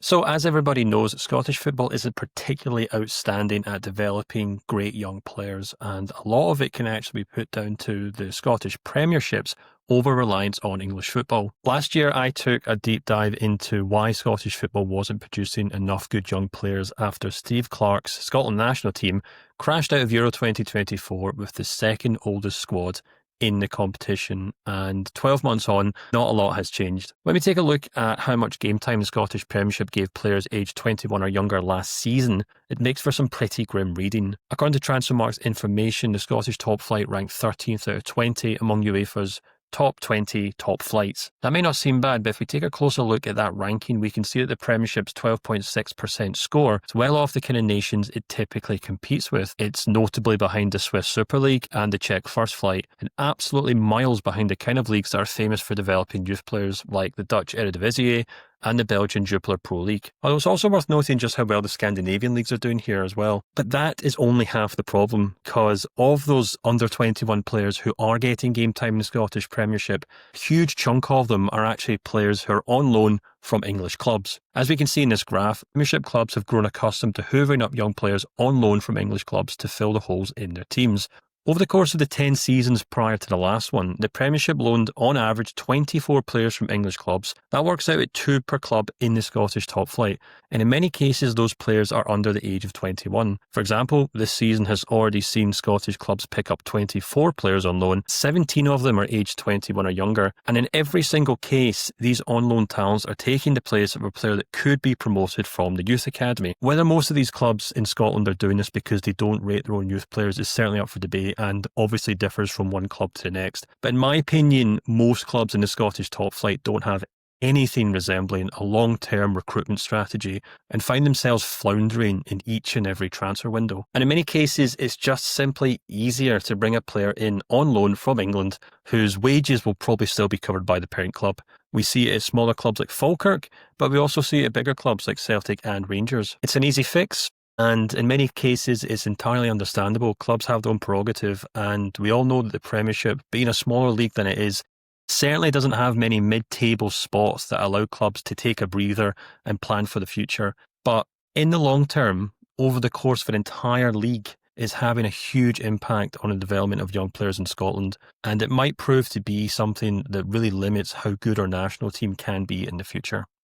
So, as everybody knows, Scottish football isn't particularly outstanding at developing great young players, and a lot of it can actually be put down to the Scottish Premiership's over reliance on English football. Last year, I took a deep dive into why Scottish football wasn't producing enough good young players after Steve Clarke's Scotland national team crashed out of Euro 2024 with the second oldest squad in the competition, and 12 months on, not a lot has changed. When we take a look at how much game time the Scottish Premiership gave players aged 21 or younger last season, it makes for some pretty grim reading. According to Transfermarkt's information, the Scottish top flight ranked 13th out of 20 among UEFA's top 20 top flights. That may not seem bad, but if we take a closer look at that ranking, we can see that the Premiership's 12.6% score is well off the kind of nations it typically competes with. It's notably behind the Swiss Super League and the Czech First Flight, and absolutely miles behind the kind of leagues that are famous for developing youth players like the Dutch Eredivisie and the Belgian Jupiler Pro League. Although it's also worth noting just how well the Scandinavian leagues are doing here as well. But that is only half the problem, because of those under 21 players who are getting game time in the Scottish Premiership, a huge chunk of them are actually players who are on loan from English clubs. As we can see in this graph, Premiership clubs have grown accustomed to hoovering up young players on loan from English clubs to fill the holes in their teams. Over the course of the 10 seasons prior to the last one, the Premiership loaned on average 24 players from English clubs. That works out at 2 per club in the Scottish top flight, and in many cases those players are under the age of 21. For example, this season has already seen Scottish clubs pick up 24 players on loan, 17 of them are aged 21 or younger, and in every single case, these on-loan talents are taking the place of a player that could be promoted from the youth academy. Whether most of these clubs in Scotland are doing this because they don't rate their own youth players is certainly up for debate, and obviously differs from one club to the next. But in my opinion, most clubs in the Scottish top flight don't have anything resembling a long-term recruitment strategy and find themselves floundering in each and every transfer window. And in many cases, it's just simply easier to bring a player in on loan from England whose wages will probably still be covered by the parent club. We see it at smaller clubs like Falkirk, but we also see it at bigger clubs like Celtic and Rangers. It's an easy fix, and in many cases, it's entirely understandable. Clubs have their own prerogative, and we all know that the Premiership, being a smaller league than it is, certainly doesn't have many mid-table spots that allow clubs to take a breather and plan for the future. But in the long term, over the course of an entire league, is having a huge impact on the development of young players in Scotland, and it might prove to be something that really limits how good our national team can be in the future.